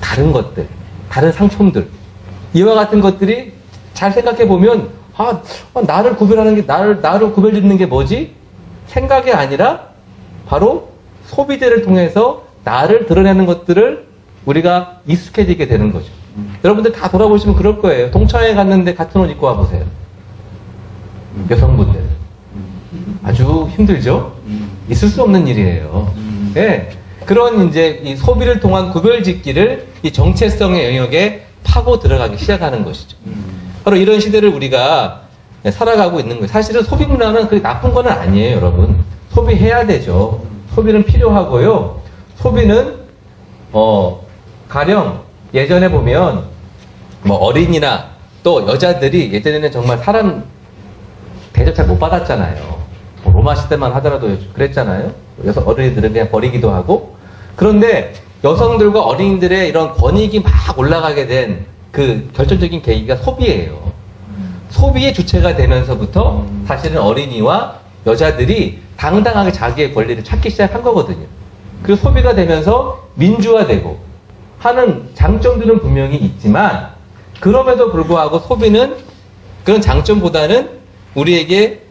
다른 것들, 다른 상품들, 이와 같은 것들이 잘 생각해 보면 나를 구별하는 게 나를 구별짓는 게 뭐지? 생각이 아니라 바로 소비재를 통해서 나를 드러내는 것들을 우리가 익숙해지게 되는 거죠. 여러분들 다 돌아보시면 그럴 거예요. 동창회 갔는데 같은 옷 입고 와보세요. 여성분들. 아주 힘들죠? 있을 수 없는 일이에요. 예. 그런 이제 이 소비를 통한 구별짓기를 이 정체성의 영역에 파고 들어가기 시작하는 것이죠. 바로 이런 시대를 우리가 살아가고 있는 거예요. 사실은 소비 문화는 그렇게 나쁜 건 아니에요, 여러분. 소비해야 되죠. 소비는 필요하고요. 소비는 가령 예전에 보면 뭐 어린이나 또 여자들이 예전에는 정말 사람 대접 잘 못 받았잖아요. 뭐 로마 시대만 하더라도 그랬잖아요. 어린이들은 그냥 버리기도 하고. 그런데 여성들과 어린이들의 이런 권익이 막 올라가게 된 그 결정적인 계기가 소비예요. 소비의 주체가 되면서부터 사실은 어린이와 여자들이 당당하게 자기의 권리를 찾기 시작한 거거든요. 그리고 소비가 되면서 민주화되고 하는 장점들은 분명히 있지만 그럼에도 불구하고 소비는 그런 장점보다는 우리에게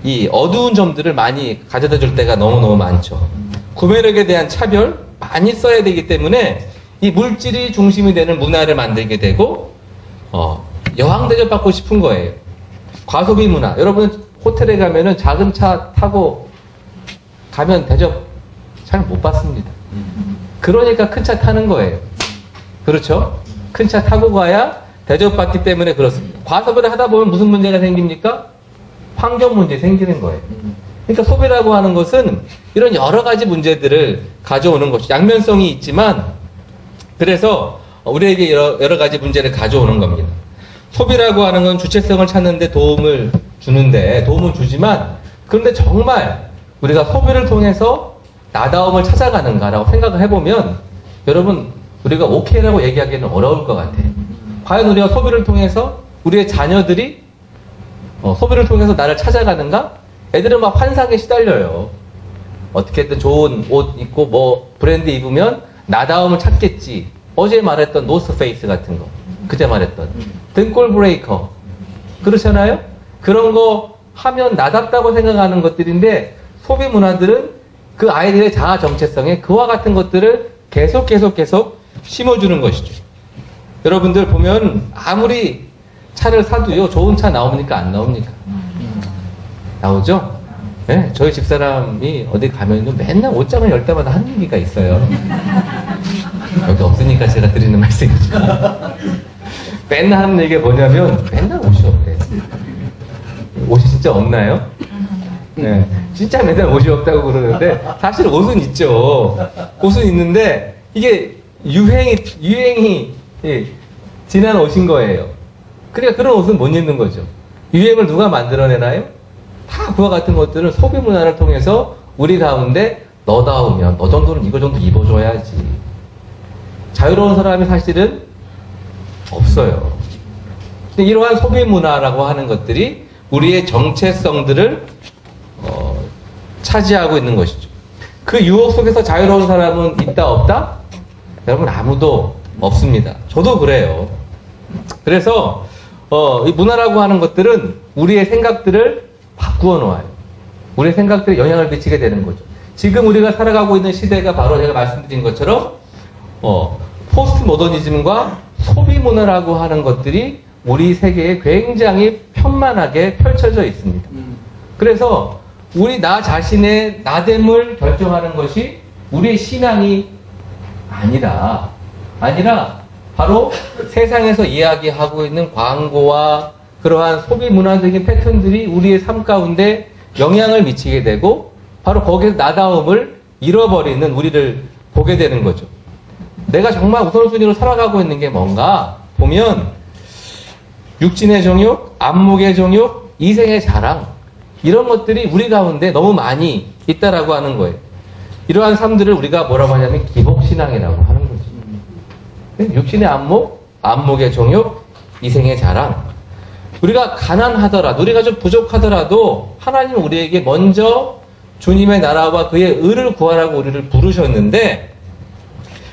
이 어두운 점들을 많이 가져다 줄 때가 너무너무 많죠. 구매력에 대한 차별 많이 써야 되기 때문에 이 물질이 중심이 되는 문화를 만들게 되고 여왕 대접받고 싶은 거예요. 과소비 문화. 여러분 호텔에 가면은 작은 차 타고 가면 대접 잘 못 받습니다. 그러니까 큰 차 타는 거예요. 그렇죠? 큰 차 타고 가야 대접받기 때문에 그렇습니다. 과소비를 하다 보면 무슨 문제가 생깁니까? 환경 문제 생기는 거예요. 그러니까 소비라고 하는 것은 이런 여러 가지 문제들을 가져오는 것이죠. 양면성이 있지만 그래서 우리에게 여러 가지 문제를 가져오는 겁니다. 소비라고 하는 건 주체성을 찾는데 도움을 주지만 그런데 정말 우리가 소비를 통해서 나다움을 찾아가는가라고 생각을 해보면 여러분 우리가 오케이라고 얘기하기는 어려울 것 같아요. 과연 우리가 소비를 통해서 우리의 자녀들이 소비를 통해서 나를 찾아가는가? 애들은 막 환상에 시달려요. 어떻게든 좋은 옷 입고 뭐 브랜드 입으면 나다움을 찾겠지. 어제 말했던 노스페이스 같은 거. 그제 말했던 등골 브레이커. 그렇잖아요? 그런 거 하면 나답다고 생각하는 것들인데 소비 문화들은 그 아이들의 자아 정체성에 그와 같은 것들을 계속 심어주는 것이죠. 여러분들 보면 아무리 차를 사도요 좋은 차 나옵니까 안 나옵니까? 나오죠? 네, 저희 집사람이 어디 가면요 맨날 옷장을 열 때마다 하는 얘기가 있어요. 여기 없으니까 제가 드리는 말씀이죠. 맨날 하는 얘기가 뭐냐면 맨날 옷이 없대. 옷이 진짜 없나요? 네, 진짜 맨날 옷이 없다고 그러는데 사실 옷은 있죠. 옷은 있는데 이게 유행이 지난 옷인 거예요. 그러니까 그런 옷은 못 입는 거죠. 유행을 누가 만들어내나요? 다 그와 같은 것들은 소비 문화를 통해서 우리 가운데 너다우면 너 정도는 이거 정도 입어줘야지. 자유로운 사람이 사실은 없어요. 근데 이러한 소비 문화라고 하는 것들이 우리의 정체성들을 차지하고 있는 것이죠. 그 유혹 속에서 자유로운 사람은 있다 없다? 여러분 아무도 없습니다. 저도 그래요. 그래서 이 문화라고 하는 것들은 우리의 생각들을 바꾸어 놓아요. 우리의 생각들에 영향을 미치게 되는 거죠. 지금 우리가 살아가고 있는 시대가 바로 제가 말씀드린 것처럼 포스트 모더니즘과 소비 문화라고 하는 것들이 우리 세계에 굉장히 편만하게 펼쳐져 있습니다. 그래서 우리 나 자신의 나됨을 결정하는 것이 우리의 신앙이 아니라 바로 세상에서 이야기하고 있는 광고와 그러한 소비 문화적인 패턴들이 우리의 삶 가운데 영향을 미치게 되고 바로 거기에서 나다움을 잃어버리는 우리를 보게 되는 거죠. 내가 정말 우선순위로 살아가고 있는 게 뭔가 보면 육신의 정욕, 안목의 정욕, 이생의 자랑 이런 것들이 우리 가운데 너무 많이 있다라고 하는 거예요. 이러한 삶들을 우리가 뭐라고 하냐면 기복신앙이라고 하는 거죠. 육신의 안목, 안목의 정욕, 이생의 자랑. 우리가 가난하더라도, 우리가 좀 부족하더라도 하나님은 우리에게 먼저 주님의 나라와 그의 의를 구하라고 우리를 부르셨는데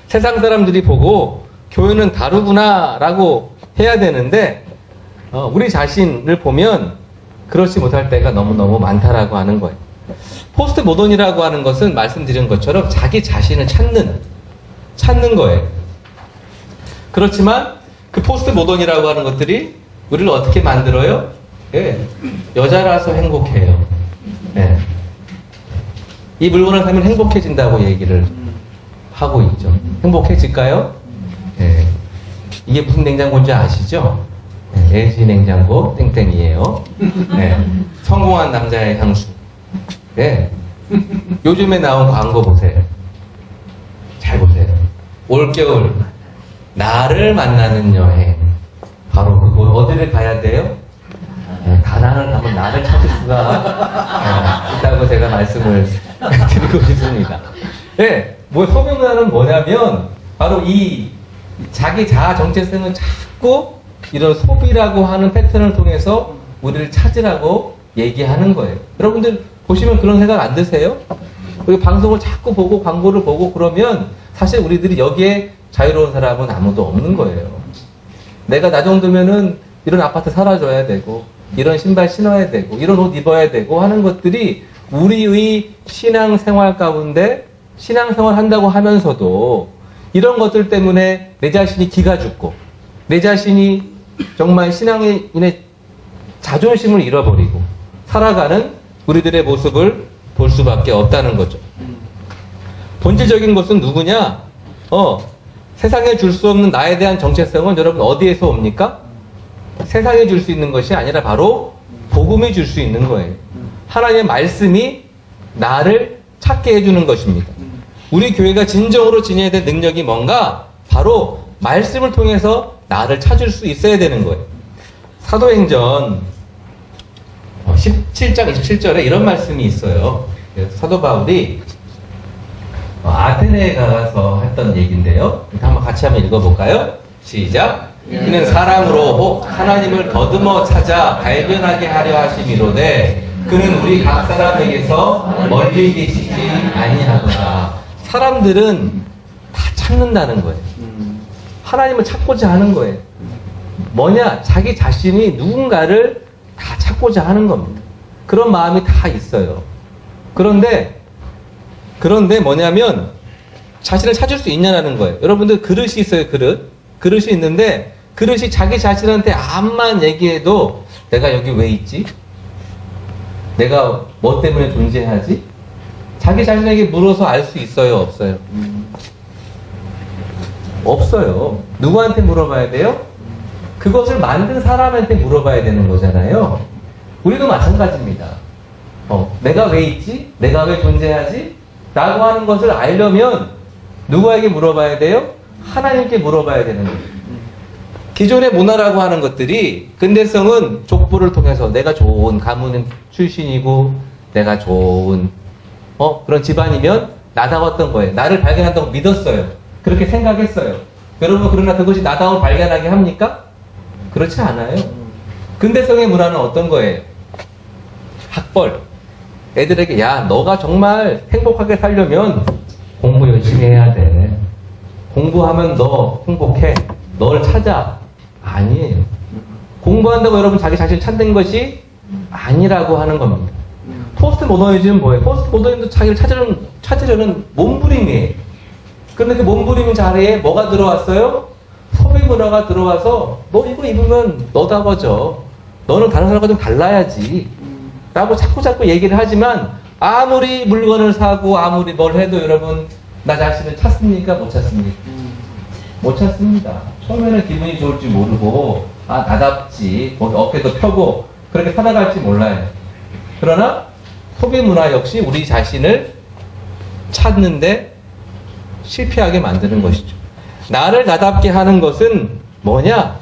세상 사람들이 보고 교회는 다르구나 라고 해야 되는데 우리 자신을 보면 그렇지 못할 때가 너무너무 많다라고 하는 거예요. 포스트 모던이라고 하는 것은 말씀드린 것처럼 자기 자신을 찾는 거예요. 그렇지만 그 포스트 모던이라고 하는 것들이 우리를 어떻게 만들어요? 예, 여자라서 행복해요. 예. 이 물건을 사면 행복해진다고 얘기를 하고 있죠. 행복해질까요? 예. 이게 무슨 냉장고인지 아시죠? 예, LG 냉장고 땡땡이에요. 예. 성공한 남자의 향수. 예. 요즘에 나온 광고 보세요. 잘 보세요. 올겨울 나를 만나는 여행. 바로 그곳 어디를 가야 돼요? 다낭을 가면 나를 찾을 수가 있다고 제가 말씀을 드리고 싶습니다. 네, 뭐 소명란은 뭐냐면 바로 이 자기 자아 정체성을 자꾸 이런 소비라고 하는 패턴을 통해서 우리를 찾으라고 얘기하는 거예요. 여러분들 보시면 그런 생각 안 드세요? 그리고 방송을 자꾸 보고 광고를 보고 그러면 사실 우리들이 여기에 자유로운 사람은 아무도 없는 거예요. 내가 나 정도면은 이런 아파트 살아줘야 되고 이런 신발 신어야 되고 이런 옷 입어야 되고 하는 것들이 우리의 신앙생활 가운데 신앙생활 한다고 하면서도 이런 것들 때문에 내 자신이 기가 죽고 내 자신이 정말 신앙에 인해 자존심을 잃어버리고 살아가는 우리들의 모습을 볼 수밖에 없다는 거죠. 본질적인 것은 누구냐? 세상에 줄 수 없는 나에 대한 정체성은 여러분 어디에서 옵니까? 세상에 줄 수 있는 것이 아니라 바로 복음이 줄 수 있는 거예요. 하나님의 말씀이 나를 찾게 해주는 것입니다. 우리 교회가 진정으로 지녀야 될 능력이 뭔가? 바로 말씀을 통해서 나를 찾을 수 있어야 되는 거예요. 사도행전 17장 27절에 이런 말씀이 있어요. 사도 바울이 아테네에 가서 했던 얘기인데요. 한번 같이 한번 읽어볼까요? 시작. 이는 사람으로 혹 하나님을 더듬어 찾아 발견하게 하려 하심이로되 그는 우리 각 사람에게서 멀리 계시지 아니하도다. 사람들은 다 찾는다는 거예요. 하나님을 찾고자 하는 거예요. 뭐냐? 자기 자신이 누군가를 다 찾고자 하는 겁니다. 그런 마음이 다 있어요. 그런데 뭐냐면 자신을 찾을 수 있냐는 거예요. 여러분들 그릇이 있어요. 그릇이 있는데 그릇이 자기 자신한테 암만 얘기해도 내가 여기 왜 있지? 내가 뭐 때문에 존재하지? 자기 자신에게 물어서 알 수 있어요? 없어요? 없어요. 누구한테 물어봐야 돼요? 그것을 만든 사람한테 물어봐야 되는 거잖아요. 우리도 마찬가지입니다. 내가 왜 있지? 내가 왜 존재하지? 라고 하는 것을 알려면 누구에게 물어봐야 돼요? 하나님께 물어봐야 되는 거예요. 기존의 문화라고 하는 것들이 근대성은 족보를 통해서 내가 좋은 가문 출신이고 내가 좋은 그런 집안이면 나다웠던 거예요. 나를 발견한다고 믿었어요. 그렇게 생각했어요. 여러분 그러나 그것이 나다움을 발견하게 합니까? 그렇지 않아요. 근대성의 문화는 어떤 거예요? 학벌. 애들에게 야 너가 정말 행복하게 살려면 공부 열심히 해야 돼. 공부하면 너 행복해. 너를 찾아. 아니에요. 공부한다고 여러분 자기 자신을 찾는 것이 아니라고 하는 겁니다. 포스트 모더니즘은 뭐예요? 포스트 모더니즘도 자기를 찾으려는 몸부림이에요. 그런데 그 몸부림 자리에 뭐가 들어왔어요? 소비 문화가 들어와서 너 이거 입으면 너다워져. 너는 다른 사람과 좀 달라야지. 라고 자꾸 얘기를 하지만 아무리 물건을 사고 아무리 뭘 해도 여러분 나 자신을 찾습니까? 못 찾습니까? 못 찾습니다. 처음에는 기분이 좋을지 모르고 나답지 어깨도 펴고 그렇게 살아갈지 몰라요. 그러나 소비 문화 역시 우리 자신을 찾는데 실패하게 만드는 것이죠. 나를 나답게 하는 것은 뭐냐?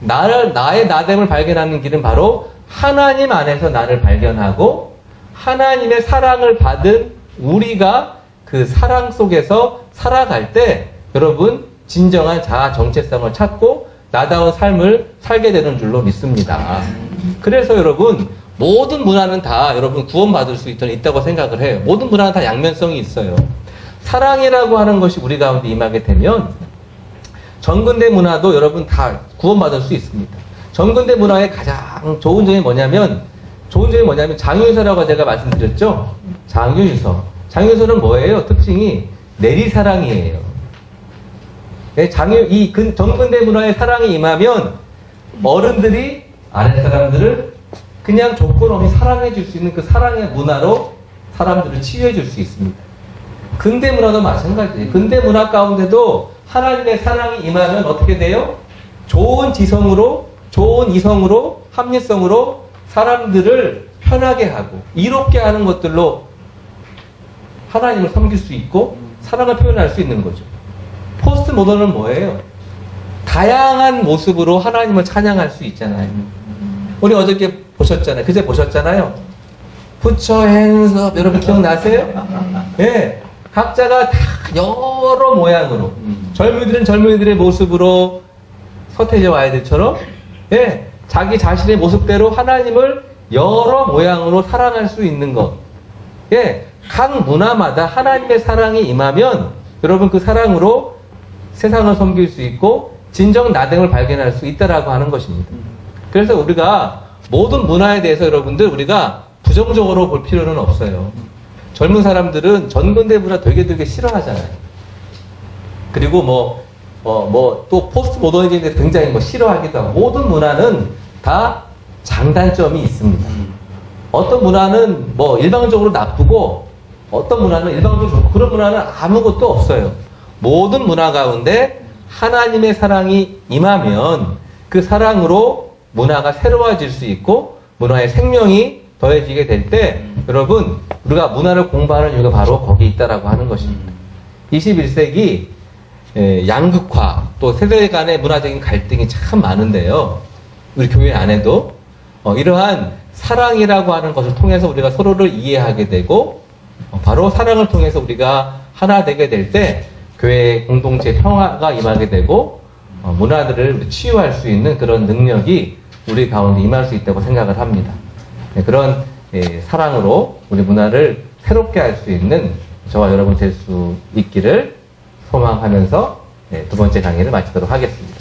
나의 나됨을 발견하는 길은 바로 하나님 안에서 나를 발견하고 하나님의 사랑을 받은 우리가 그 사랑 속에서 살아갈 때 여러분 진정한 자아 정체성을 찾고 나다운 삶을 살게 되는 줄로 믿습니다. 그래서 여러분 모든 문화는 다 여러분 구원받을 수 있다고 생각을 해요. 모든 문화는 다 양면성이 있어요. 사랑이라고 하는 것이 우리 가운데 임하게 되면 전근대 문화도 여러분 다 구원받을 수 있습니다. 전근대 문화의 가장 좋은 점이 뭐냐면 장유서라고 제가 말씀드렸죠. 장유서는 뭐예요? 특징이 내리사랑이에요. 전근대 문화의 사랑이 임하면 어른들이 아랫사람들을 그냥 조건 없이 사랑해 줄 수 있는 그 사랑의 문화로 사람들을 치유해 줄 수 있습니다. 근대 문화도 마찬가지예요. 근대 문화 가운데도 하나님의 사랑이 임하면 어떻게 돼요? 좋은 지성으로, 좋은 이성으로, 합리성으로 사람들을 편하게 하고 이롭게 하는 것들로 하나님을 섬길 수 있고 사랑을 표현할 수 있는 거죠. 포스트 모던은 뭐예요? 다양한 모습으로 하나님을 찬양할 수 있잖아요. 우리 어저께 보셨잖아요. 그제 보셨잖아요. Put your hands up. 여러분 기억나세요? 예. 각자가 다 여러 모양으로 젊은이들은 젊은이들의 모습으로 서태지와 아이들처럼 예. 자기 자신의 모습대로 하나님을 여러 모양으로 사랑할 수 있는 것. 예. 각 문화마다 하나님의 사랑이 임하면 여러분 그 사랑으로 세상을 섬길 수 있고 진정 나됨을 발견할 수 있다라고 하는 것입니다. 그래서 우리가 모든 문화에 대해서 여러분들 우리가 부정적으로 볼 필요는 없어요. 젊은 사람들은 전근대 문화 되게 싫어하잖아요. 그리고 또 포스트 모더니즘에 굉장히 싫어하기도 하고 모든 문화는 다 장단점이 있습니다. 어떤 문화는 일방적으로 나쁘고 어떤 문화는 일방적으로 좋고 그런 문화는 아무것도 없어요. 모든 문화 가운데 하나님의 사랑이 임하면 그 사랑으로 문화가 새로워질 수 있고 문화의 생명이 더해지게 될 때 여러분 우리가 문화를 공부하는 이유가 바로 거기에 있다라고 하는 것입니다. 21세기 양극화 또 세대 간의 문화적인 갈등이 참 많은데요. 우리 교회 안에도 이러한 사랑이라고 하는 것을 통해서 우리가 서로를 이해하게 되고 바로 사랑을 통해서 우리가 하나 되게 될 때 교회의 공동체 평화가 임하게 되고 문화들을 치유할 수 있는 그런 능력이 우리 가운데 임할 수 있다고 생각을 합니다. 그런 사랑으로 우리 문화를 새롭게 할 수 있는 저와 여러분 될 수 있기를 소망하면서 두 번째 강의를 마치도록 하겠습니다.